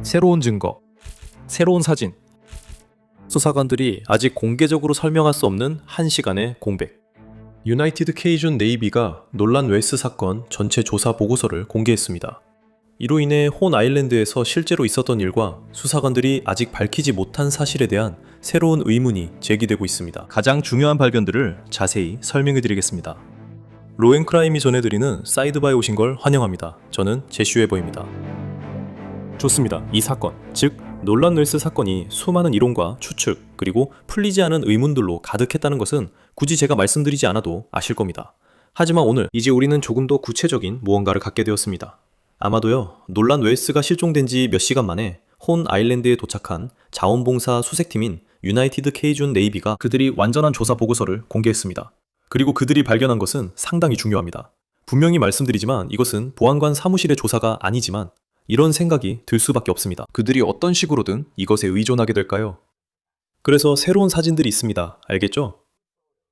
새로운 증거, 새로운 사진. 수사관들이 아직 공개적으로 설명할 수 없는 1시간의 공백. 유나이티드 케이준 네이비가 논란 웨스 사건 전체 조사 보고서를 공개했습니다. 이로 인해 혼 아일랜드에서 실제로 있었던 일과 수사관들이 아직 밝히지 못한 사실에 대한 새로운 의문이 제기되고 있습니다. 가장 중요한 발견들을 자세히 설명해 드리겠습니다. 로앤크라임이 전해드리는 사이드바에 오신 걸 환영합니다. 저는 제시 웨버입니다. 좋습니다. 이 사건, 즉 논란 웨스 사건이 수많은 이론과 추측 그리고 풀리지 않은 의문들로 가득했다는 것은 굳이 제가 말씀드리지 않아도 아실 겁니다. 하지만 오늘 이제 우리는 조금 더 구체적인 무언가를 갖게 되었습니다. 아마도요, 논란 웨스가 실종된 지 몇 시간 만에 혼 아일랜드에 도착한 자원봉사 수색팀인 유나이티드 케이준 네이비가 그들이 완전한 조사 보고서를 공개했습니다. 그리고 그들이 발견한 것은 상당히 중요합니다. 분명히 말씀드리지만 이것은 보안관 사무실의 조사가 아니지만 이런 생각이 들 수밖에 없습니다. 그들이 어떤 식으로든 이것에 의존하게 될까요? 그래서 새로운 사진들이 있습니다. 알겠죠?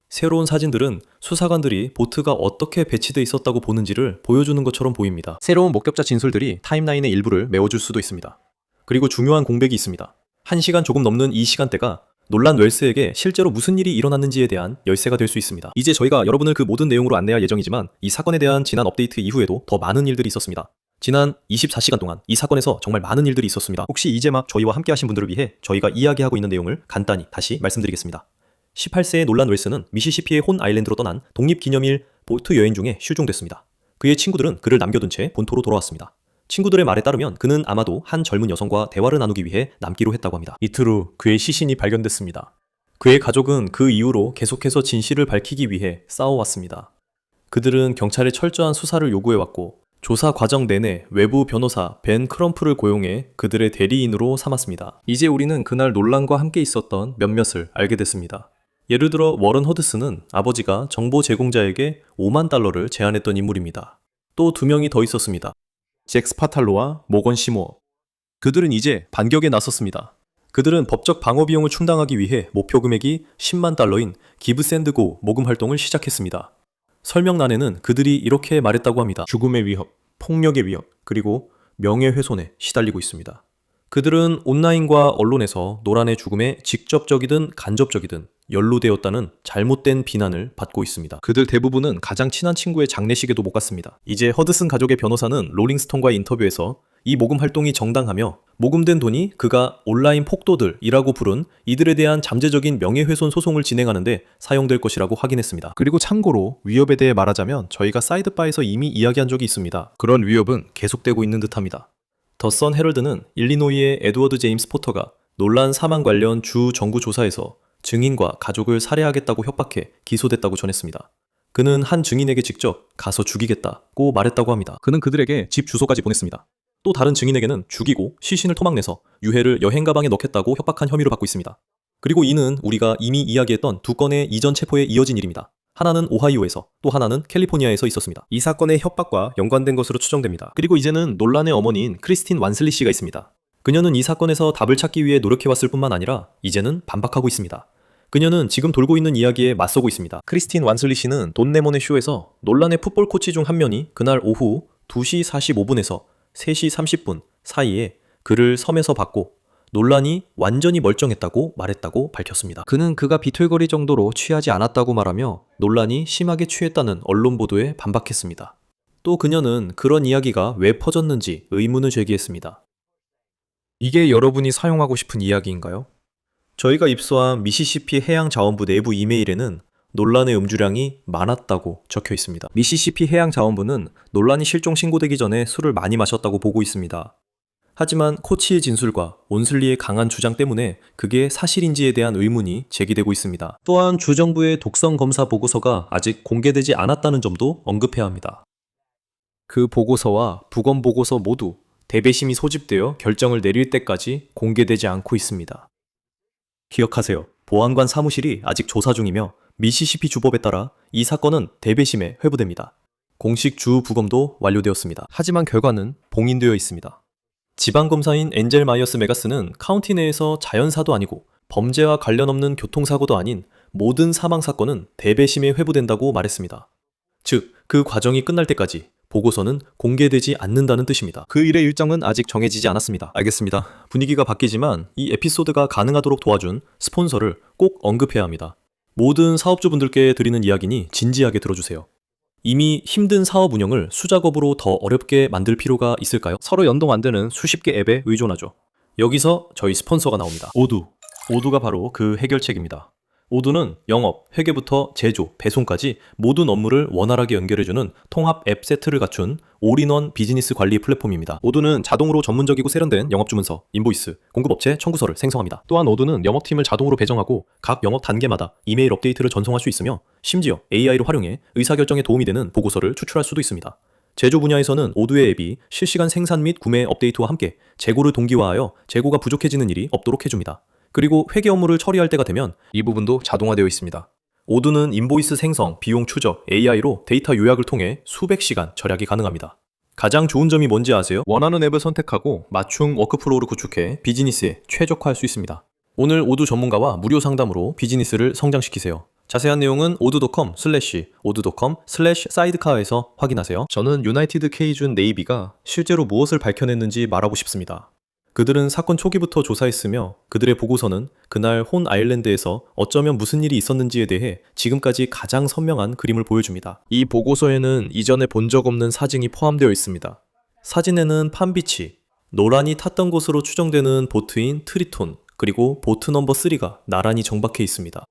새로운 사진들은 수사관들이 보트가 어떻게 배치돼 있었다고 보는지를 보여주는 것처럼 보입니다. 새로운 목격자 진술들이 타임라인의 일부를 메워줄 수도 있습니다. 그리고 중요한 공백이 있습니다. 1시간 조금 넘는 이 시간대가 논란 웰스에게 실제로 무슨 일이 일어났는지에 대한 열쇠가 될 수 있습니다. 이제 저희가 여러분을 그 모든 내용으로 안내할 예정이지만 이 사건에 대한 지난 업데이트 이후에도 더 많은 일들이 있었습니다. 지난 24시간 동안 이 사건에서 정말 많은 일들이 있었습니다. 혹시 이제 막 저희와 함께 하신 분들을 위해 저희가 이야기하고 있는 내용을 간단히 다시 말씀드리겠습니다. 18세의 논란 웰스는 미시시피의 혼 아일랜드로 떠난 독립기념일 보트 여행 중에 실종됐습니다. 그의 친구들은 그를 남겨둔 채 본토로 돌아왔습니다. 친구들의 말에 따르면 그는 아마도 한 젊은 여성과 대화를 나누기 위해 남기로 했다고 합니다. 이틀 후 그의 시신이 발견됐습니다. 그의 가족은 그 이후로 계속해서 진실을 밝히기 위해 싸워왔습니다. 그들은 경찰에 철저한 수사를 요구해왔고 조사 과정 내내 외부 변호사 벤 크럼프를 고용해 그들의 대리인으로 삼았습니다. 이제 우리는 그날 논란과 함께 있었던 몇몇을 알게 됐습니다. 예를 들어 워런 허드슨은 아버지가 정보 제공자에게 $50,000를 제안했던 인물입니다. 또 2명이 더 있었습니다. 잭 스파탈로와 모건 시모어. 그들은 이제 반격에 나섰습니다. 그들은 법적 방어 비용을 충당하기 위해 목표 금액이 $100,000인 기브샌드고 모금 활동을 시작했습니다. 설명란에는 그들이 이렇게 말했다고 합니다. 죽음의 위협, 폭력의 위협, 그리고 명예훼손에 시달리고 있습니다. 그들은 온라인과 언론에서 노란의 죽음에 직접적이든 간접적이든 연루되었다는 잘못된 비난을 받고 있습니다. 그들 대부분은 가장 친한 친구의 장례식에도 못 갔습니다. 이제 허드슨 가족의 변호사는 롤링스톤과의 인터뷰에서 이 모금 활동이 정당하며 모금된 돈이 그가 온라인 폭도들이라고 부른 이들에 대한 잠재적인 명예훼손 소송을 진행하는데 사용될 것이라고 확인했습니다. 그리고 참고로 위협에 대해 말하자면 저희가 사이드바에서 이미 이야기한 적이 있습니다. 그런 위협은 계속되고 있는 듯합니다. 더 선 헤럴드는 일리노이의 에드워드 제임스 포터가 논란 사망 관련 주 정부 조사에서 증인과 가족을 살해하겠다고 협박해 기소됐다고 전했습니다. 그는 한 증인에게 직접 가서 죽이겠다고 말했다고 합니다. 그는 그들에게 집 주소까지 보냈습니다. 또 다른 증인에게는 죽이고 시신을 토막내서 유해를 여행 가방에 넣겠다고 협박한 혐의를 받고 있습니다. 그리고 이는 우리가 이미 이야기했던 2건의 이전 체포에 이어진 일입니다. 하나는 오하이오에서 또 하나는 캘리포니아에서 있었습니다. 이 사건의 협박과 연관된 것으로 추정됩니다. 그리고 이제는 논란의 어머니인 크리스틴 완슬리 씨가 있습니다. 그녀는 이 사건에서 답을 찾기 위해 노력해왔을 뿐만 아니라 이제는 반박하고 있습니다. 그녀는 지금 돌고 있는 이야기에 맞서고 있습니다. 크리스틴 완슬리 씨는 돈 레몬의 쇼에서 논란의 풋볼 코치 중 한 명이 그날 오후 2시 45분에서 3시 30분 사이에 그를 섬에서 봤고 논란이 완전히 멀쩡했다고 말했다고 밝혔습니다. 그는 그가 비틀거릴 정도로 취하지 않았다고 말하며 논란이 심하게 취했다는 언론 보도에 반박했습니다. 또 그녀는 그런 이야기가 왜 퍼졌는지 의문을 제기했습니다. 이게 여러분이 사용하고 싶은 이야기인가요? 저희가 입수한 미시시피 해양자원부 내부 이메일에는 논란의 음주량이 많았다고 적혀 있습니다. 미시시피 해양자원부는 논란이 실종 신고되기 전에 술을 많이 마셨다고 보고 있습니다. 하지만 코치의 진술과 온슬리의 강한 주장 때문에 그게 사실인지에 대한 의문이 제기되고 있습니다. 또한 주정부의 독성 검사 보고서가 아직 공개되지 않았다는 점도 언급해야 합니다. 그 보고서와 부검 보고서 모두 대배심이 소집되어 결정을 내릴 때까지 공개되지 않고 있습니다. 기억하세요. 보안관 사무실이 아직 조사 중이며 미시시피 주법에 따라 이 사건은 대배심에 회부됩니다. 공식 주 부검도 완료되었습니다. 하지만 결과는 봉인되어 있습니다. 지방검사인 엔젤 마이어스 메가스는 카운티 내에서 자연사도 아니고 범죄와 관련 없는 교통사고도 아닌 모든 사망사건은 대배심에 회부된다고 말했습니다. 즉, 그 과정이 끝날 때까지 보고서는 공개되지 않는다는 뜻입니다. 그 일의 일정은 아직 정해지지 않았습니다. 알겠습니다. 분위기가 바뀌지만 이 에피소드가 가능하도록 도와준 스폰서를 꼭 언급해야 합니다. 모든 사업주분들께 드리는 이야기니 진지하게 들어주세요. 이미 힘든 사업 운영을 수작업으로 더 어렵게 만들 필요가 있을까요? 서로 연동 안 되는 수십 개 앱에 의존하죠. 여기서 저희 스폰서가 나옵니다. 오두. 오두가 바로 그 해결책입니다. 오두는 영업, 회계부터 제조, 배송까지 모든 업무를 원활하게 연결해주는 통합 앱 세트를 갖춘 올인원 비즈니스 관리 플랫폼입니다. 오두는 자동으로 전문적이고 세련된 영업주문서, 인보이스, 공급업체 청구서를 생성합니다. 또한 오두는 영업팀을 자동으로 배정하고 각 영업 단계마다 이메일 업데이트를 전송할 수 있으며 심지어 AI를 활용해 의사결정에 도움이 되는 보고서를 추출할 수도 있습니다. 제조 분야에서는 오두의 앱이 실시간 생산 및 구매 업데이트와 함께 재고를 동기화하여 재고가 부족해지는 일이 없도록 해줍니다. 그리고 회계 업무를 처리할 때가 되면 이 부분도 자동화되어 있습니다. 오두는 인보이스 생성, 비용 추적, AI로 데이터 요약을 통해 수백 시간 절약이 가능합니다. 가장 좋은 점이 뭔지 아세요? 원하는 앱을 선택하고 맞춤 워크플로우를 구축해 비즈니스에 최적화할 수 있습니다. 오늘 오두 전문가와 무료 상담으로 비즈니스를 성장시키세요. 자세한 내용은 odoo.com/sidecar에서 확인하세요. 저는 유나이티드 K준 네이비가 실제로 무엇을 밝혀냈는지 말하고 싶습니다. 그들은 사건 초기부터 조사했으며 그들의 보고서는 그날 혼 아일랜드에서 어쩌면 무슨 일이 있었는지에 대해 지금까지 가장 선명한 그림을 보여줍니다. 이 보고서에는 이전에 본 적 없는 사진이 포함되어 있습니다. 사진에는 팜비치, 노란이 탔던 곳으로 추정되는 보트인 트리톤, 그리고 보트 넘버 3가 나란히 정박해 있습니다.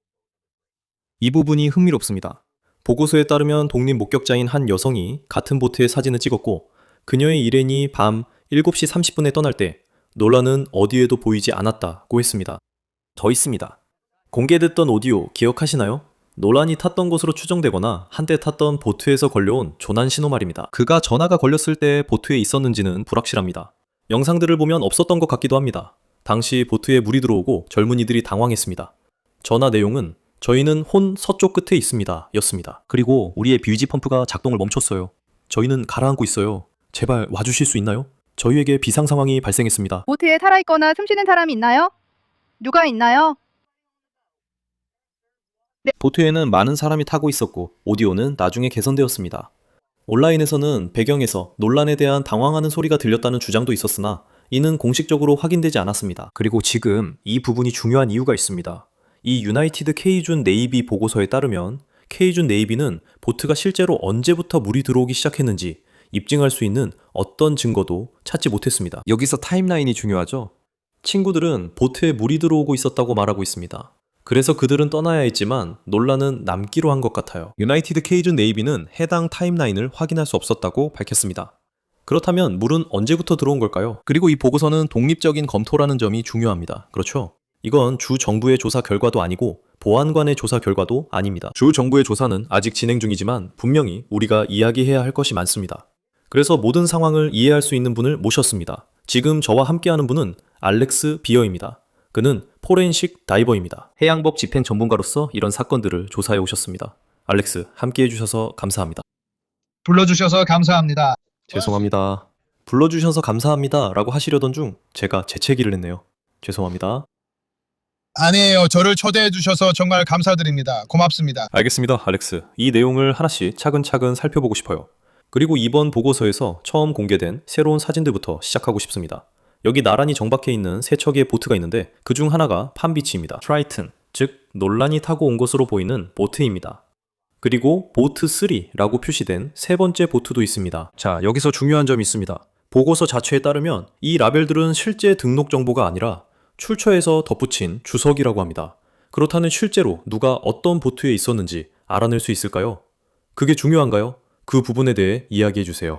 이 부분이 흥미롭습니다. 보고서에 따르면 독립 목격자인 한 여성이 같은 보트의 사진을 찍었고 그녀의 일행이 밤 7시 30분에 떠날 때 놀란은 어디에도 보이지 않았다고 했습니다. 더 있습니다. 공개됐던 오디오 기억하시나요? 놀란이 탔던 곳으로 추정되거나 한때 탔던 보트에서 걸려온 조난 신호말입니다. 그가 전화가 걸렸을 때 보트에 있었는지는 불확실합니다. 영상들을 보면 없었던 것 같기도 합니다. 당시 보트에 물이 들어오고 젊은이들이 당황했습니다. 전화 내용은 저희는 혼 서쪽 끝에 있습니다 였습니다. 그리고 우리의 뷰지 펌프가 작동을 멈췄어요. 저희는 가라앉고 있어요. 제발 와주실 수 있나요? 저희에게 비상 상황이 발생했습니다. 보트에 살아있거나 숨쉬는 사람이 있나요? 누가 있나요? 보트에는 많은 사람이 타고 있었고 오디오는 나중에 개선되었습니다. 온라인에서는 배경에서 논란에 대한 당황하는 소리가 들렸다는 주장도 있었으나 이는 공식적으로 확인되지 않았습니다. 그리고 지금 이 부분이 중요한 이유가 있습니다. 이 유나이티드 K준 네이비 보고서에 따르면 K준 네이비는 보트가 실제로 언제부터 물이 들어오기 시작했는지 입증할 수 있는 어떤 증거도 찾지 못했습니다. 여기서 타임라인이 중요하죠. 친구들은 보트에 물이 들어오고 있었다고 말하고 있습니다. 그래서 그들은 떠나야 했지만 논란은 남기로 한 것 같아요. 유나이티드 K준 네이비는 해당 타임라인을 확인할 수 없었다고 밝혔습니다. 그렇다면 물은 언제부터 들어온 걸까요? 그리고 이 보고서는 독립적인 검토라는 점이 중요합니다. 그렇죠? 이건 주 정부의 조사 결과도 아니고 보안관의 조사 결과도 아닙니다. 주 정부의 조사는 아직 진행 중이지만 분명히 우리가 이야기해야 할 것이 많습니다. 그래서 모든 상황을 이해할 수 있는 분을 모셨습니다. 지금 저와 함께하는 분은 알렉스 비어입니다. 그는 포렌식 다이버입니다. 해양법 집행 전문가로서 이런 사건들을 조사해 오셨습니다. 알렉스, 함께해 주셔서 감사합니다. 불러주셔서 감사합니다. 죄송합니다. 불러주셔서 감사합니다 라고 하시려던 중 제가 재채기를 했네요. 죄송합니다. 아니에요. 저를 초대해 주셔서 정말 감사드립니다. 고맙습니다. 알겠습니다, 알렉스. 이 내용을 하나씩 차근차근 살펴보고 싶어요. 그리고 이번 보고서에서 처음 공개된 새로운 사진들부터 시작하고 싶습니다. 여기 나란히 정박해 있는 세 척의 보트가 있는데 그중 하나가 팜비치입니다. 트라이튼, 즉 논란이 타고 온 것으로 보이는 보트입니다. 그리고 보트 3라고 표시된 세 번째 보트도 있습니다. 자, 여기서 중요한 점이 있습니다. 보고서 자체에 따르면 이 라벨들은 실제 등록 정보가 아니라 출처에서 덧붙인 주석이라고 합니다. 그렇다면 실제로 누가 어떤 보트에 있었는지 알아낼 수 있을까요? 그게 중요한가요? 그 부분에 대해 이야기해 주세요.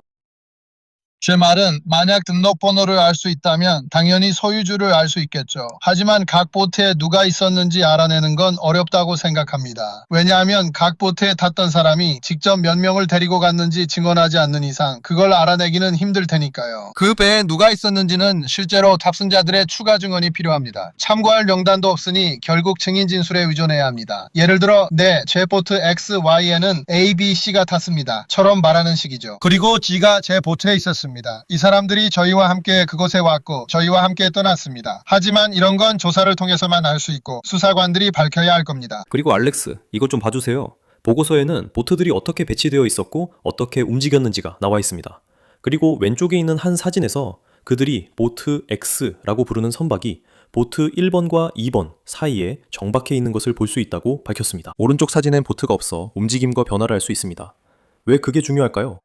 제 말은 만약 등록번호를 알 수 있다면 당연히 소유주를 알 수 있겠죠. 하지만 각 보트에 누가 있었는지 알아내는 건 어렵다고 생각합니다. 왜냐하면 각 보트에 탔던 사람이 직접 몇 명을 데리고 갔는지 증언하지 않는 이상 그걸 알아내기는 힘들 테니까요. 그 배에 누가 있었는지는 실제로 탑승자들의 추가 증언이 필요합니다. 참고할 명단도 없으니 결국 증인 진술에 의존해야 합니다. 예를 들어 네, 제 보트 X, Y에는 A, B, C가 탔습니다. 처럼 말하는 식이죠. 그리고 G가 제 보트에 있었습니다. 이 사람들이 저희와 함께 그곳에 왔고 저희와 함께 떠났습니다. 하지만 이런 건 조사를 통해서만 알 수 있고 수사관들이 밝혀야 할 겁니다. 그리고 알렉스, 이것 좀 봐주세요. 보고서에는 보트들이 어떻게 배치되어 있었고 어떻게 움직였는지가 나와 있습니다. 그리고 왼쪽에 있는 한 사진에서 그들이 보트 X라고 부르는 선박이 보트 1번과 2번 사이에 정박해 있는 것을 볼 수 있다고 밝혔습니다. 오른쪽 사진엔 보트가 없어 움직임과 변화를 알 수 있습니다. 왜 그게 중요할까요?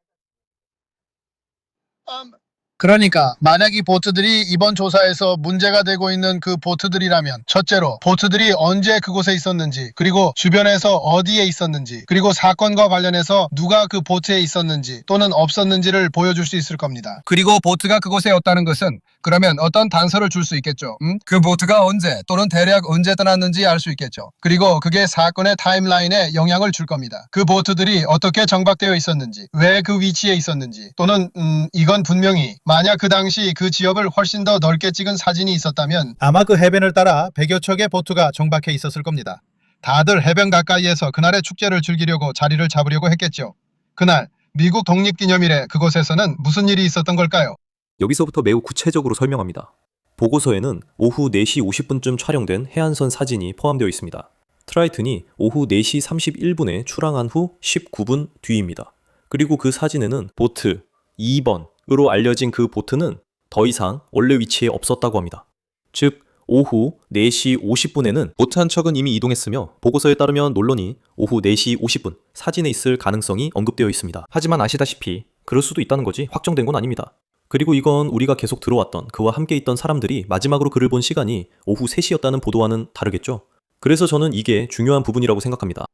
그러니까 만약 이 보트들이 이번 조사에서 문제가 되고 있는 그 보트들이라면 첫째로 보트들이 언제 그곳에 있었는지, 그리고 주변에서 어디에 있었는지, 그리고 사건과 관련해서 누가 그 보트에 있었는지 또는 없었는지를 보여줄 수 있을 겁니다. 그리고 보트가 그곳에 없다는 것은 그러면 어떤 단서를 줄 수 있겠죠. 그 보트가 언제 또는 대략 언제 떠났는지 알 수 있겠죠. 그리고 그게 사건의 타임라인에 영향을 줄 겁니다. 그 보트들이 어떻게 정박되어 있었는지, 왜 그 위치에 있었는지, 또는 이건 분명히 만약 그 당시 그 지역을 훨씬 더 넓게 찍은 사진이 있었다면 아마 그 해변을 따라 100여 척의 보트가 정박해 있었을 겁니다. 다들 해변 가까이에서 그날의 축제를 즐기려고 자리를 잡으려고 했겠죠. 그날 미국 독립기념일에 그곳에서는 무슨 일이 있었던 걸까요? 여기서부터 매우 구체적으로 설명합니다. 보고서에는 오후 4시 50분쯤 촬영된 해안선 사진이 포함되어 있습니다. 트라이튼이 오후 4시 31분에 출항한 후 19분 뒤입니다. 그리고 그 사진에는 보트 2번으로 알려진 그 보트는 더 이상 원래 위치에 없었다고 합니다. 즉 오후 4시 50분에는 보트 한 척은 이미 이동했으며 보고서에 따르면 논란이 오후 4시 50분 사진에 있을 가능성이 언급되어 있습니다. 하지만 아시다시피 그럴 수도 있다는 거지 확정된 건 아닙니다. 그리고 이건 우리가 계속 들어왔던 그와 함께 있던 사람들이 마지막으로 그를 본 시간이 오후 3시였다는 보도와는 다르겠죠. 그래서 저는 이게 중요한 부분이라고 생각합니다.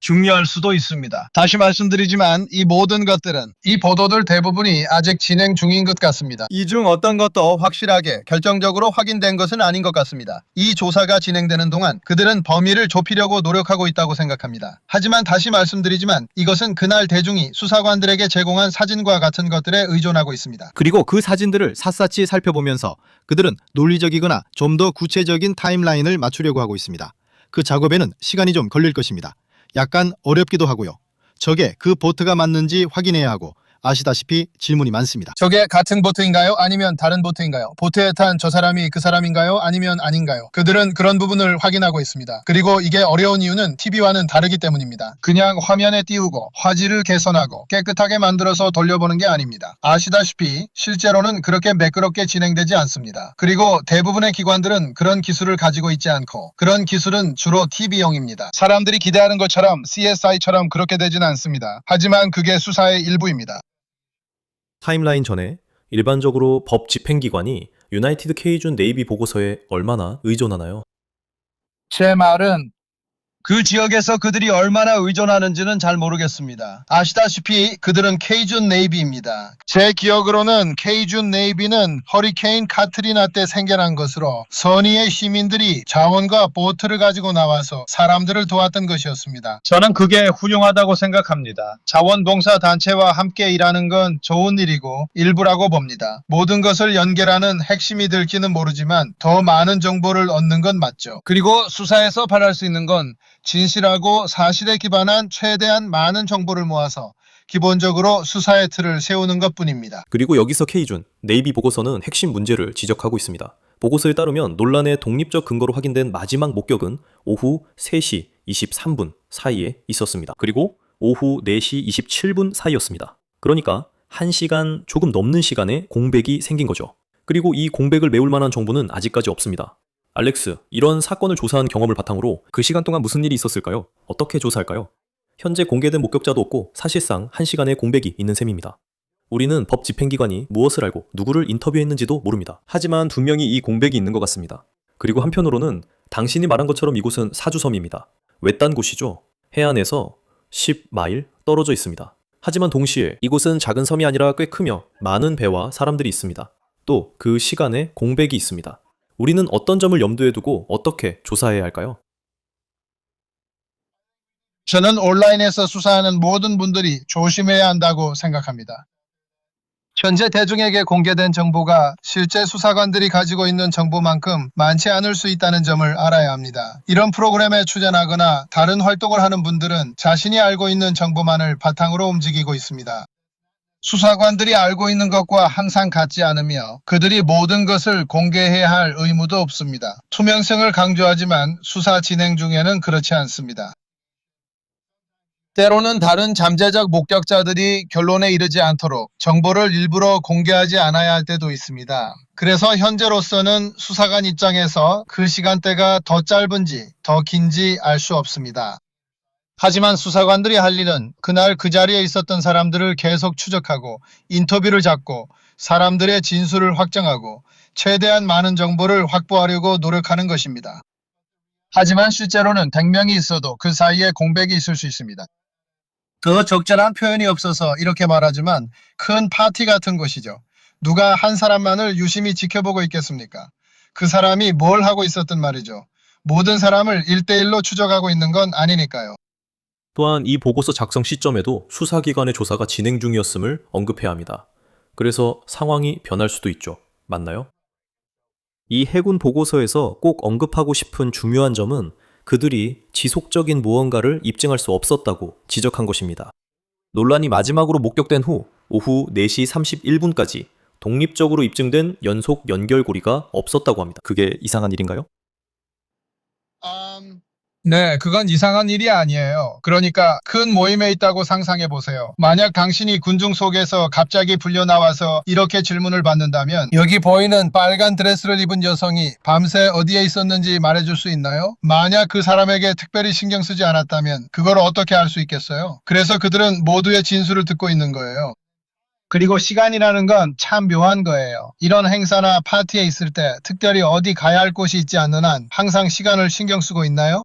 중요할 수도 있습니다. 다시 말씀드리지만 이 모든 것들은 이 보도들 대부분이 아직 진행 중인 것 같습니다. 이 중 어떤 것도 확실하게 결정적으로 확인된 것은 아닌 것 같습니다. 이 조사가 진행되는 동안 그들은 범위를 좁히려고 노력하고 있다고 생각합니다. 하지만 다시 말씀드리지만 이것은 그날 대중이 수사관들에게 제공한 사진과 같은 것들에 의존하고 있습니다. 그리고 그 사진들을 샅샅이 살펴보면서 그들은 논리적이거나 좀 더 구체적인 타임라인을 맞추려고 하고 있습니다. 그 작업에는 시간이 좀 걸릴 것입니다. 약간 어렵기도 하고요. 저게 그 보트가 맞는지 확인해야 하고 아시다시피 질문이 많습니다. 저게 같은 보트인가요? 아니면 다른 보트인가요? 보트에 탄 저 사람이 그 사람인가요? 아니면 아닌가요? 그들은 그런 부분을 확인하고 있습니다. 그리고 이게 어려운 이유는 TV와는 다르기 때문입니다. 그냥 화면에 띄우고 화질을 개선하고 깨끗하게 만들어서 돌려보는 게 아닙니다. 아시다시피 실제로는 그렇게 매끄럽게 진행되지 않습니다. 그리고 대부분의 기관들은 그런 기술을 가지고 있지 않고 그런 기술은 주로 TV용입니다. 사람들이 기대하는 것처럼 CSI처럼 그렇게 되진 않습니다. 하지만 그게 수사의 일부입니다. 타임라인 전에 일반적으로 법 집행기관이 유나이티드 케이준 네이비 보고서에 얼마나 의존하나요? 제 말은 그 지역에서 그들이 얼마나 의존하는지는 잘 모르겠습니다. 아시다시피 그들은 케이준 네이비입니다. 제 기억으로는 케이준 네이비는 허리케인 카트리나 때 생겨난 것으로 선의의 시민들이 자원과 보트를 가지고 나와서 사람들을 도왔던 것이었습니다. 저는 그게 훌륭하다고 생각합니다. 자원봉사 단체와 함께 일하는 건 좋은 일이고 일부라고 봅니다. 모든 것을 연결하는 핵심이 될지는 모르지만 더 많은 정보를 얻는 건 맞죠. 그리고 수사에서 바랄 수 있는 건 진실하고 사실에 기반한 최대한 많은 정보를 모아서 기본적으로 수사의 틀을 세우는 것뿐입니다. 그리고 여기서 케이준 네이비 보고서는 핵심 문제를 지적하고 있습니다. 보고서에 따르면 논란의 독립적 근거로 확인된 마지막 목격은 오후 3시 23분 사이에 있었습니다. 그리고 오후 4시 27분 사이였습니다. 그러니까 1시간 조금 넘는 시간에 공백이 생긴 거죠. 그리고 이 공백을 메울 만한 정보는 아직까지 없습니다. 알렉스, 이런 사건을 조사한 경험을 바탕으로 그 시간 동안 무슨 일이 있었을까요? 어떻게 조사할까요? 현재 공개된 목격자도 없고 사실상 1시간의 공백이 있는 셈입니다. 우리는 법 집행기관이 무엇을 알고 누구를 인터뷰했는지도 모릅니다. 하지만 분명히 이 공백이 있는 것 같습니다. 그리고 한편으로는 당신이 말한 것처럼 이곳은 사주섬입니다. 외딴 곳이죠. 해안에서 10마일 떨어져 있습니다. 하지만 동시에 이곳은 작은 섬이 아니라 꽤 크며 많은 배와 사람들이 있습니다. 또 그 시간에 공백이 있습니다. 우리는 어떤 점을 염두에 두고 어떻게 조사해야 할까요? 저는 온라인에서 수사하는 모든 분들이 조심해야 한다고 생각합니다. 현재 대중에게 공개된 정보가 실제 수사관들이 가지고 있는 정보만큼 많지 않을 수 있다는 점을 알아야 합니다. 이런 프로그램에 출연하거나 다른 활동을 하는 분들은 자신이 알고 있는 정보만을 바탕으로 움직이고 있습니다. 수사관들이 알고 있는 것과 항상 같지 않으며 그들이 모든 것을 공개해야 할 의무도 없습니다. 투명성을 강조하지만 수사 진행 중에는 그렇지 않습니다. 때로는 다른 잠재적 목격자들이 결론에 이르지 않도록 정보를 일부러 공개하지 않아야 할 때도 있습니다. 그래서 현재로서는 수사관 입장에서 그 시간대가 더 짧은지 더 긴지 알 수 없습니다. 하지만 수사관들이 할 일은 그날 그 자리에 있었던 사람들을 계속 추적하고 인터뷰를 잡고 사람들의 진술을 확정하고 최대한 많은 정보를 확보하려고 노력하는 것입니다. 하지만 실제로는 100명이 있어도 그 사이에 공백이 있을 수 있습니다. 더 적절한 표현이 없어서 이렇게 말하지만 큰 파티 같은 것이죠. 누가 한 사람만을 유심히 지켜보고 있겠습니까? 그 사람이 뭘 하고 있었든 말이죠. 모든 사람을 1대1로 추적하고 있는 건 아니니까요. 또한 이 보고서 작성 시점에도 수사기관의 조사가 진행 중이었음을 언급해야 합니다. 그래서 상황이 변할 수도 있죠. 맞나요? 이 해군 보고서에서 꼭 언급하고 싶은 중요한 점은 그들이 지속적인 무언가를 입증할 수 없었다고 지적한 것입니다. 논란이 마지막으로 목격된 후 오후 4시 31분까지 독립적으로 입증된 연속 연결고리가 없었다고 합니다. 그게 이상한 일인가요? 네, 그건 이상한 일이 아니에요. 그러니까 큰 모임에 있다고 상상해 보세요. 만약 당신이 군중 속에서 갑자기 불려 나와서 이렇게 질문을 받는다면 여기 보이는 빨간 드레스를 입은 여성이 밤새 어디에 있었는지 말해줄 수 있나요? 만약 그 사람에게 특별히 신경 쓰지 않았다면 그걸 어떻게 알 수 있겠어요? 그래서 그들은 모두의 진술을 듣고 있는 거예요. 그리고 시간이라는 건 참 묘한 거예요. 이런 행사나 파티에 있을 때 특별히 어디 가야 할 곳이 있지 않는 한 항상 시간을 신경 쓰고 있나요?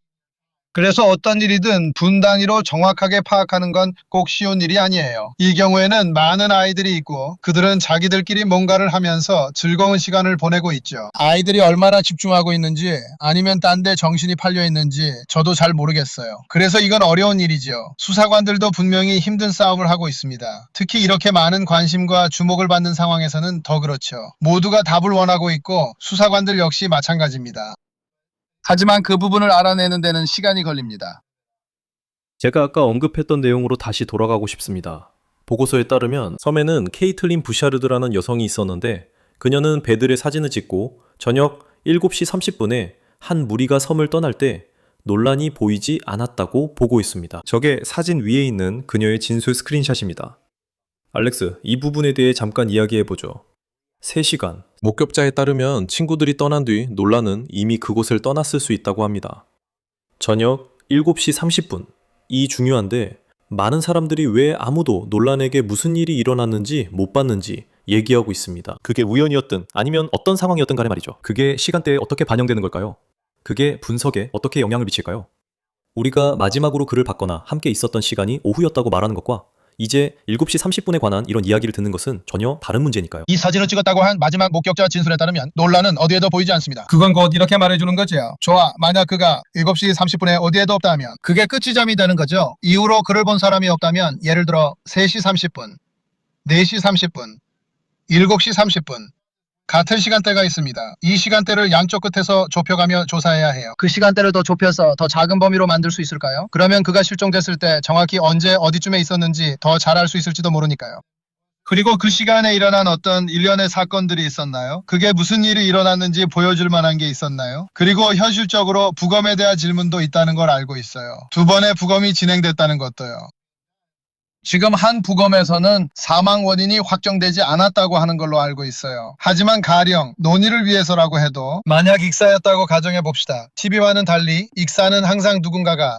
그래서 어떤 일이든 분 단위로 정확하게 파악하는 건 꼭 쉬운 일이 아니에요. 이 경우에는 많은 아이들이 있고 그들은 자기들끼리 뭔가를 하면서 즐거운 시간을 보내고 있죠. 아이들이 얼마나 집중하고 있는지 아니면 딴 데 정신이 팔려 있는지 저도 잘 모르겠어요. 그래서 이건 어려운 일이죠. 수사관들도 분명히 힘든 싸움을 하고 있습니다. 특히 이렇게 많은 관심과 주목을 받는 상황에서는 더 그렇죠. 모두가 답을 원하고 있고 수사관들 역시 마찬가지입니다. 하지만 그 부분을 알아내는 데는 시간이 걸립니다. 제가 아까 언급했던 내용으로 다시 돌아가고 싶습니다. 보고서에 따르면 섬에는 케이틀린 부샤르드라는 여성이 있었는데 그녀는 배들의 사진을 찍고 저녁 7시 30분에 한 무리가 섬을 떠날 때 논란이 보이지 않았다고 보고했습니다. 저게 사진 위에 있는 그녀의 진술 스크린샷입니다. 알렉스, 이 부분에 대해 잠깐 이야기해보죠. 3시간. 목격자에 따르면 친구들이 떠난 뒤 논란은 이미 그곳을 떠났을 수 있다고 합니다. 저녁 7시 30분. 이 중요한데 많은 사람들이 왜 아무도 논란에게 무슨 일이 일어났는지 못 봤는지 얘기하고 있습니다. 그게 우연이었든 아니면 어떤 상황이었든 간에 말이죠. 그게 시간대에 어떻게 반영되는 걸까요? 그게 분석에 어떻게 영향을 미칠까요? 우리가 마지막으로 글을 받거나 함께 있었던 시간이 오후였다고 말하는 것과 이제 7시 30분에 관한 이런 이야기를 듣는 것은 전혀 다른 문제니까요. 이 사진을 찍었다고 한 마지막 목격자 진술에 따르면 논란은 어디에도 보이지 않습니다. 그건 곧 이렇게 말해주는 거죠. 좋아, 만약 그가 7시 30분에 어디에도 없다면 그게 끝이점이 되는 거죠. 이후로 그를 본 사람이 없다면 예를 들어 3시 30분, 4시 30분, 7시 30분 같은 시간대가 있습니다. 이 시간대를 양쪽 끝에서 좁혀가며 조사해야 해요. 그 시간대를 더 좁혀서 더 작은 범위로 만들 수 있을까요? 그러면 그가 실종됐을 때 정확히 언제 어디쯤에 있었는지 더 잘 알 수 있을지도 모르니까요. 그리고 그 시간에 일어난 어떤 일련의 사건들이 있었나요? 그게 무슨 일이 일어났는지 보여줄 만한 게 있었나요? 그리고 현실적으로 부검에 대한 질문도 있다는 걸 알고 있어요. 2번의 부검이 진행됐다는 것도요. 지금 한 부검에서는 사망 원인이 확정되지 않았다고 하는 걸로 알고 있어요. 하지만 가령 논의를 위해서라고 해도 만약 익사였다고 가정해 봅시다. TV와는 달리 익사는 항상 누군가가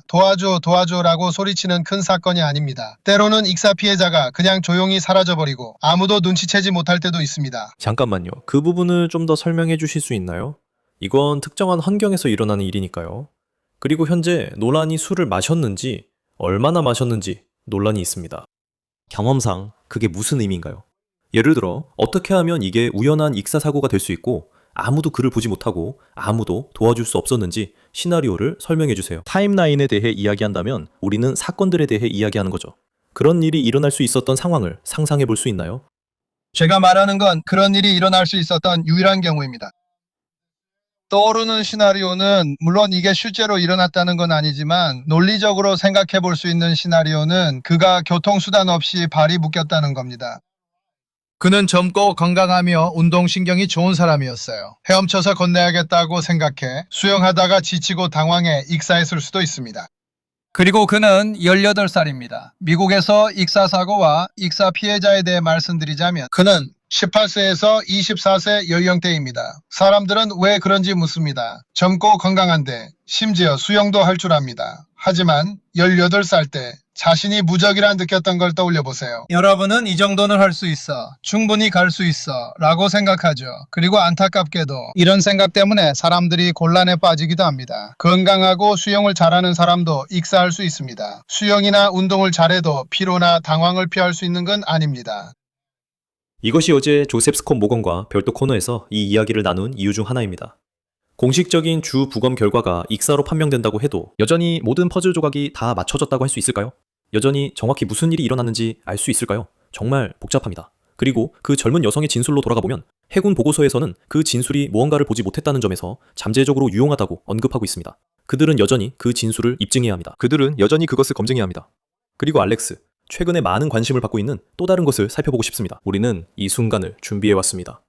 도와줘라고 소리치는 큰 사건이 아닙니다. 때로는 익사 피해자가 그냥 조용히 사라져버리고 아무도 눈치채지 못할 때도 있습니다. 잠깐만요. 그 부분을 좀 더 설명해 주실 수 있나요? 이건 특정한 환경에서 일어나는 일이니까요. 그리고 현재 노란이 술을 마셨는지 얼마나 마셨는지 논란이 있습니다. 경험상 그게 무슨 의미인가요? 예를 들어 어떻게 하면 이게 우연한 익사사고가 될 수 있고 아무도 그를 보지 못하고 아무도 도와줄 수 없었는지 시나리오를 설명해 주세요. 타임라인에 대해 이야기한다면 우리는 사건들에 대해 이야기하는 거죠. 그런 일이 일어날 수 있었던 상황을 상상해 볼 수 있나요? 제가 말하는 건 그런 일이 일어날 수 있었던 유일한 경우입니다. 떠오르는 시나리오는 물론 이게 실제로 일어났다는 건 아니지만 논리적으로 생각해 볼 수 있는 시나리오는 그가 교통수단 없이 발이 묶였다는 겁니다. 그는 젊고 건강하며 운동신경이 좋은 사람이었어요. 헤엄쳐서 건너야겠다고 생각해 수영하다가 지치고 당황해 익사했을 수도 있습니다. 그리고 그는 18살입니다. 미국에서 익사사고와 익사 피해자에 대해 말씀드리자면 그는 18세에서 24세 연령대입니다. 사람들은 왜 그런지 묻습니다. 젊고 건강한데 심지어 수영도 할 줄 압니다. 하지만 18살 때 자신이 무적이라 느꼈던 걸 떠올려 보세요. 여러분은 이 정도는 할 수 있어. 충분히 갈 수 있어. 라고 생각하죠. 그리고 안타깝게도 이런 생각 때문에 사람들이 곤란에 빠지기도 합니다. 건강하고 수영을 잘하는 사람도 익사할 수 있습니다. 수영이나 운동을 잘해도 피로나 당황을 피할 수 있는 건 아닙니다. 이것이 어제 조셉 스콧 모건과 별도 코너에서 이 이야기를 나눈 이유 중 하나입니다. 공식적인 주 부검 결과가 익사로 판명된다고 해도 여전히 모든 퍼즐 조각이 다 맞춰졌다고 할 수 있을까요? 여전히 정확히 무슨 일이 일어났는지 알 수 있을까요? 정말 복잡합니다. 그리고 그 젊은 여성의 진술로 돌아가보면 해군 보고서에서는 그 진술이 무언가를 보지 못했다는 점에서 잠재적으로 유용하다고 언급하고 있습니다. 그들은 여전히 그 진술을 입증해야 합니다. 그들은 여전히 그것을 검증해야 합니다. 그리고 알렉스, 최근에 많은 관심을 받고 있는 또 다른 것을 살펴보고 싶습니다. 우리는 이 순간을 준비해왔습니다.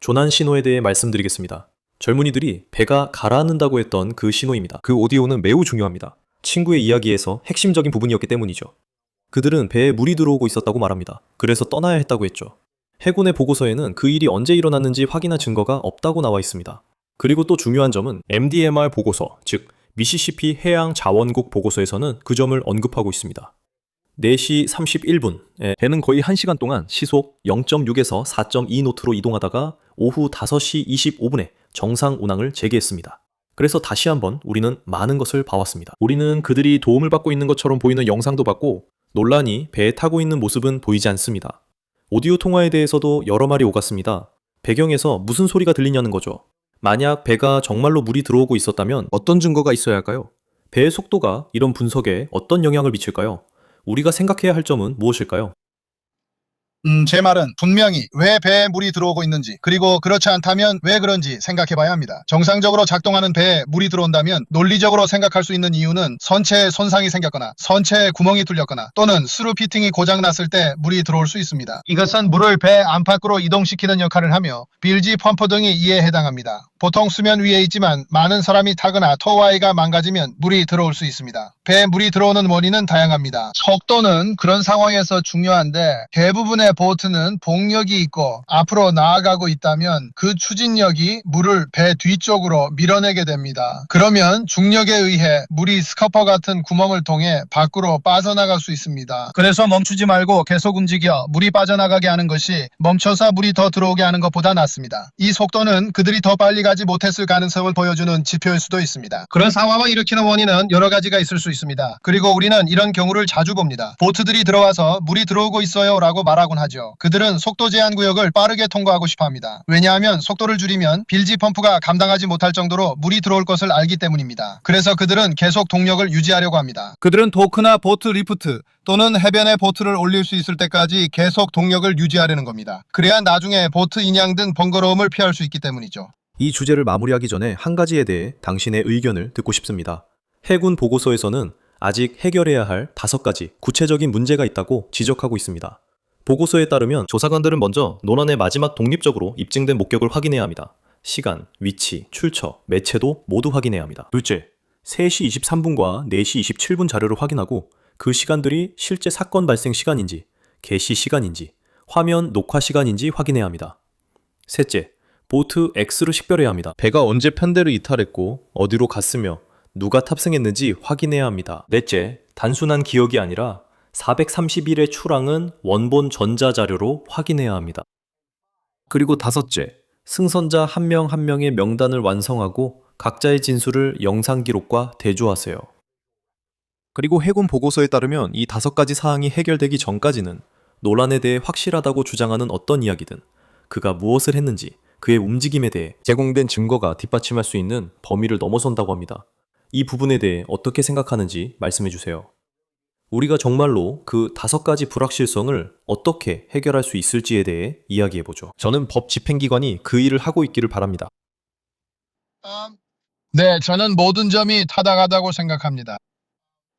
조난 신호에 대해 말씀드리겠습니다. 젊은이들이 배가 가라앉는다고 했던 그 신호입니다. 그 오디오는 매우 중요합니다. 친구의 이야기에서 핵심적인 부분이었기 때문이죠. 그들은 배에 물이 들어오고 있었다고 말합니다. 그래서 떠나야 했다고 했죠. 해군의 보고서에는 그 일이 언제 일어났는지 확인할 증거가 없다고 나와 있습니다. 그리고 또 중요한 점은 MDMR 보고서, 즉 미시시피 해양 자원국 보고서에서는 그 점을 언급하고 있습니다. 4시 31분에 배는 거의 1시간 동안 시속 0.6에서 4.2 노트로 이동하다가 오후 5시 25분에 정상 운항을 재개했습니다. 그래서 다시 한번 우리는 많은 것을 봐왔습니다. 우리는 그들이 도움을 받고 있는 것처럼 보이는 영상도 봤고 논란이 배에 타고 있는 모습은 보이지 않습니다. 오디오 통화에 대해서도 여러 말이 오갔습니다. 배경에서 무슨 소리가 들리냐는 거죠. 만약 배가 정말로 물이 들어오고 있었다면 어떤 증거가 있어야 할까요? 배의 속도가 이런 분석에 어떤 영향을 미칠까요? 우리가 생각해야 할 점은 무엇일까요? 제 말은 분명히 왜 배에 물이 들어오고 있는지 그리고 그렇지 않다면 왜 그런지 생각해봐야 합니다. 정상적으로 작동하는 배에 물이 들어온다면 논리적으로 생각할 수 있는 이유는 선체에 손상이 생겼거나 선체에 구멍이 뚫렸거나 또는 스루 피팅이 고장났을 때 물이 들어올 수 있습니다. 이것은 물을 배 안팎으로 이동시키는 역할을 하며 빌지 펌프 등이 이에 해당합니다. 보통 수면 위에 있지만 많은 사람이 타거나 토와이가 망가지면 물이 들어올 수 있습니다. 배에 물이 들어오는 원인은 다양합니다. 속도는 그런 상황에서 중요한데 대부분의 보트는 동력이 있고 앞으로 나아가고 있다면 그 추진력이 물을 배 뒤쪽으로 밀어내게 됩니다. 그러면 중력에 의해 물이 스커퍼 같은 구멍을 통해 밖으로 빠져나갈 수 있습니다. 그래서 멈추지 말고 계속 움직여 물이 빠져나가게 하는 것이 멈춰서 물이 더 들어오게 하는 것보다 낫습니다. 이 속도는 그들이 더 빨리 가지 못했을 가능성을 보여주는 지표일 수도 있습니다. 그런 상황을 일으키는 원인은 여러 가지가 있을 수 있습니다. 그리고 우리는 이런 경우를 자주 봅니다. 보트들이 들어와서 물이 들어오고 있어요 라고 말하곤 하죠. 그들은 속도 제한 구역을 빠르게 통과하고 싶어 합니다. 왜냐하면 속도를 줄이면 빌지 펌프가 감당하지 못할 정도로 물이 들어올 것을 알기 때문입니다. 그래서 그들은 계속 동력을 유지하려고 합니다. 그들은 도크나 보트 리프트 또는 해변에 보트를 올릴 수 있을 때까지 계속 동력을 유지하려는 겁니다. 그래야 나중에 보트 인양 등 번거로움을 피할 수 있기 때문이죠. 이 주제를 마무리하기 전에 한 가지에 대해 당신의 의견을 듣고 싶습니다. 해군 보고서에서는 아직 해결해야 할 5가지 구체적인 문제가 있다고 지적하고 있습니다. 보고서에 따르면 조사관들은 먼저 논란의 마지막 독립적으로 입증된 목격을 확인해야 합니다. 시간, 위치, 출처, 매체도 모두 확인해야 합니다. 둘째, 3시 23분과 4시 27분 자료를 확인하고 그 시간들이 실제 사건 발생 시간인지, 개시 시간인지, 화면 녹화 시간인지 확인해야 합니다. 셋째, 보트 X를 식별해야 합니다. 배가 언제 편대를 이탈했고 어디로 갔으며 누가 탑승했는지 확인해야 합니다. 넷째, 단순한 기억이 아니라 431의 출항은 원본 전자자료로 확인해야 합니다. 그리고 다섯째, 승선자 한 명 한 명의 명단을 완성하고 각자의 진술을 영상 기록과 대조하세요. 그리고 해군 보고서에 따르면 이 5가지 사항이 해결되기 전까지는 논란에 대해 확실하다고 주장하는 어떤 이야기든 그가 무엇을 했는지 그의 움직임에 대해 제공된 증거가 뒷받침할 수 있는 범위를 넘어선다고 합니다. 이 부분에 대해 어떻게 생각하는지 말씀해 주세요. 우리가 정말로 그 5가지 불확실성을 어떻게 해결할 수 있을지에 대해 이야기해 보죠. 저는 법 집행기관이 그 일을 하고 있기를 바랍니다. 네, 저는 모든 점이 타당하다고 생각합니다.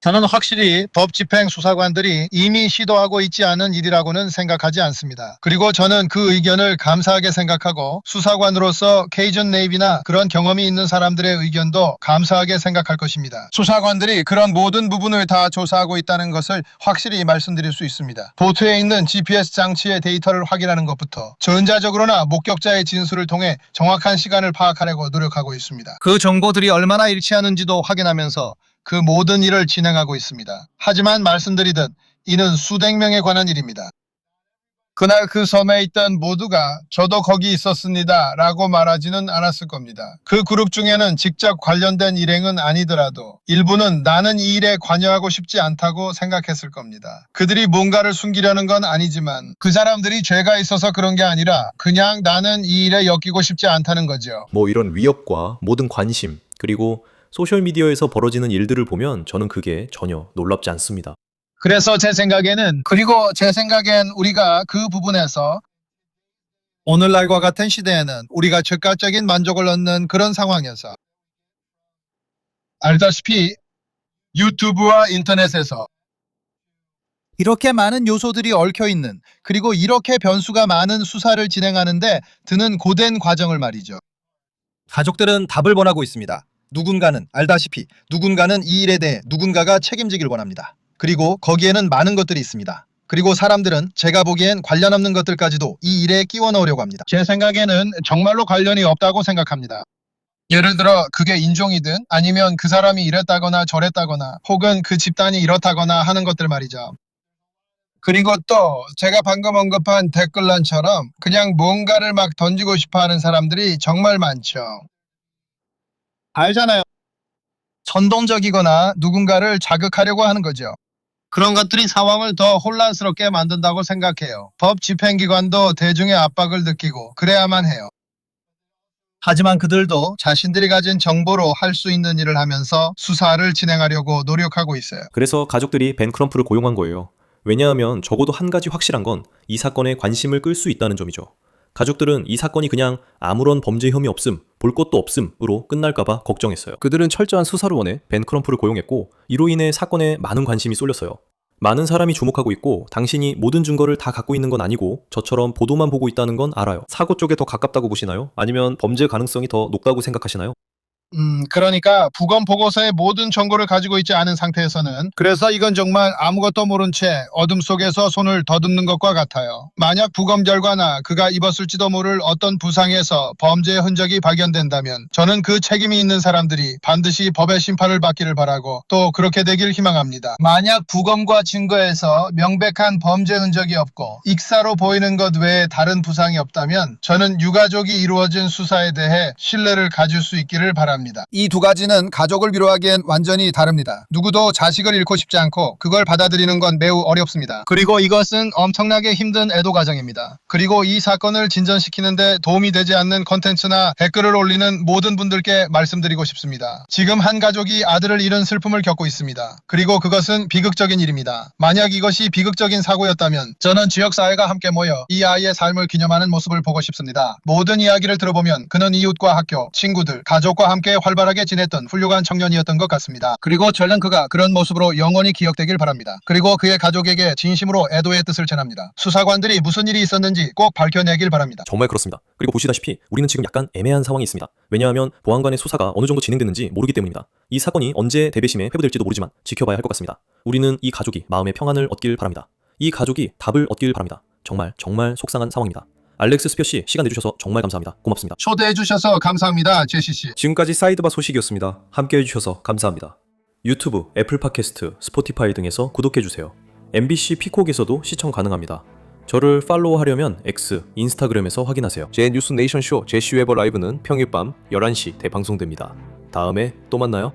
저는 확실히 법 집행 수사관들이 이미 시도하고 있지 않은 일이라고는 생각하지 않습니다. 그리고 저는 그 의견을 감사하게 생각하고 수사관으로서 케이준 네이비나 그런 경험이 있는 사람들의 의견도 감사하게 생각할 것입니다. 수사관들이 그런 모든 부분을 다 조사하고 있다는 것을 확실히 말씀드릴 수 있습니다. 보트에 있는 GPS 장치의 데이터를 확인하는 것부터 전자적으로나 목격자의 진술을 통해 정확한 시간을 파악하려고 노력하고 있습니다. 그 정보들이 얼마나 일치하는지도 확인하면서 그 모든 일을 진행하고 있습니다. 하지만 말씀드리듯 이는 수백 명에 관한 일입니다. 그날 그 섬에 있던 모두가 저도 거기 있었습니다 라고 말하지는 않았을 겁니다. 그 그룹 중에는 직접 관련된 일행은 아니더라도 일부는 나는 이 일에 관여하고 싶지 않다고 생각했을 겁니다. 그들이 뭔가를 숨기려는 건 아니지만 그 사람들이 죄가 있어서 그런 게 아니라 그냥 나는 이 일에 엮이고 싶지 않다는 거죠. 뭐 이런 위협과 모든 관심, 그리고 소셜미디어에서 벌어지는 일들을 보면 저는 그게 전혀 놀랍지 않습니다. 그래서 제 생각엔 우리가 그 부분에서 오늘날과 같은 시대에는 우리가 즉각적인 만족을 얻는 그런 상황에서 알다시피 유튜브와 인터넷에서 이렇게 많은 요소들이 얽혀있는 그리고 이렇게 변수가 많은 수사를 진행하는데 드는 고된 과정을 말이죠. 가족들은 답을 원하고 있습니다. 누군가는 알다시피 누군가는 이 일에 대해 누군가가 책임지길 원합니다. 그리고 거기에는 많은 것들이 있습니다. 그리고 사람들은 제가 보기엔 관련 없는 것들까지도 이 일에 끼워 넣으려고 합니다. 제 생각에는 정말로 관련이 없다고 생각합니다. 예를 들어 그게 인종이든 아니면 그 사람이 이랬다거나 저랬다거나 혹은 그 집단이 이렇다거나 하는 것들 말이죠. 그리고 또 제가 방금 언급한 댓글란처럼 그냥 뭔가를 막 던지고 싶어하는 사람들이 정말 많죠. 알잖아요. 선동적이거나 누군가를 자극하려고 하는 거죠. 그런 것들이 상황을 더 혼란스럽게 만든다고 생각해요. 법 집행기관도 대중의 압박을 느끼고 그래야만 해요. 하지만 그들도 자신들이 가진 정보로 할 수 있는 일을 하면서 수사를 진행하려고 노력하고 있어요. 그래서 가족들이 벤 크럼프를 고용한 거예요. 왜냐하면 적어도 한 가지 확실한 건 이 사건에 관심을 끌 수 있다는 점이죠. 가족들은 이 사건이 그냥 아무런 범죄 혐의 없음, 볼 것도 없음으로 끝날까봐 걱정했어요. 그들은 철저한 수사를 원해 벤 크럼프를 고용했고 이로 인해 사건에 많은 관심이 쏠렸어요. 많은 사람이 주목하고 있고 당신이 모든 증거를 다 갖고 있는 건 아니고 저처럼 보도만 보고 있다는 건 알아요. 사고 쪽에 더 가깝다고 보시나요? 아니면 범죄 가능성이 더 높다고 생각하시나요? 그러니까 부검 보고서의 모든 정보를 가지고 있지 않은 상태에서는 그래서 이건 정말 아무것도 모른 채 어둠 속에서 손을 더듬는 것과 같아요. 만약 부검 결과나 그가 입었을지도 모를 어떤 부상에서 범죄의 흔적이 발견된다면 저는 그 책임이 있는 사람들이 반드시 법의 심판을 받기를 바라고 또 그렇게 되길 희망합니다. 만약 부검과 증거에서 명백한 범죄 흔적이 없고 익사로 보이는 것 외에 다른 부상이 없다면 저는 유가족이 이루어진 수사에 대해 신뢰를 가질 수 있기를 바랍니다. 이 두 가지는 가족을 위로하기엔 완전히 다릅니다. 누구도 자식을 잃고 싶지 않고 그걸 받아들이는 건 매우 어렵습니다. 그리고 이것은 엄청나게 힘든 애도 과정입니다. 그리고 이 사건을 진전시키는데 도움이 되지 않는 컨텐츠나 댓글을 올리는 모든 분들께 말씀드리고 싶습니다. 지금 한 가족이 아들을 잃은 슬픔을 겪고 있습니다. 그리고 그것은 비극적인 일입니다. 만약 이것이 비극적인 사고였다면 저는 지역사회가 함께 모여 이 아이의 삶을 기념하는 모습을 보고 싶습니다. 모든 이야기를 들어보면 그는 이웃과 학교, 친구들, 가족과 함께 활발하게 지냈던 훌륭한 청년이었던 것 같습니다. 그리고 저는 그가 그런 모습으로 영원히 기억되길 바랍니다. 그리고 그의 가족에게 진심으로 애도의 뜻을 전합니다. 수사관들이 무슨 일이 있었는지 꼭 밝혀내길 바랍니다. 정말 그렇습니다. 그리고 보시다시피 우리는 지금 약간 애매한 상황이 있습니다. 왜냐하면 보안관의 수사가 어느 정도 진행됐는지 모르기 때문입니다. 이 사건이 언제 대배심에 회부될지도 모르지만 지켜봐야 할 것 같습니다. 우리는 이 가족이 마음의 평안을 얻길 바랍니다. 이 가족이 답을 얻길 바랍니다. 정말 속상한 상황입니다. 알렉스 스피어 씨, 시간 내주셔서 정말 감사합니다. 고맙습니다. 초대해 주셔서 감사합니다. 제시 씨. 지금까지 사이드바 소식이었습니다. 함께 해주셔서 감사합니다. 유튜브, 애플 팟캐스트, 스포티파이 등에서 구독해주세요. MBC 피콕에서도 시청 가능합니다. 저를 팔로우하려면 X, 인스타그램에서 확인하세요. 제 뉴스 네이션쇼 제시 웨버 라이브는 평일 밤 11시 대방송됩니다. 다음에 또 만나요.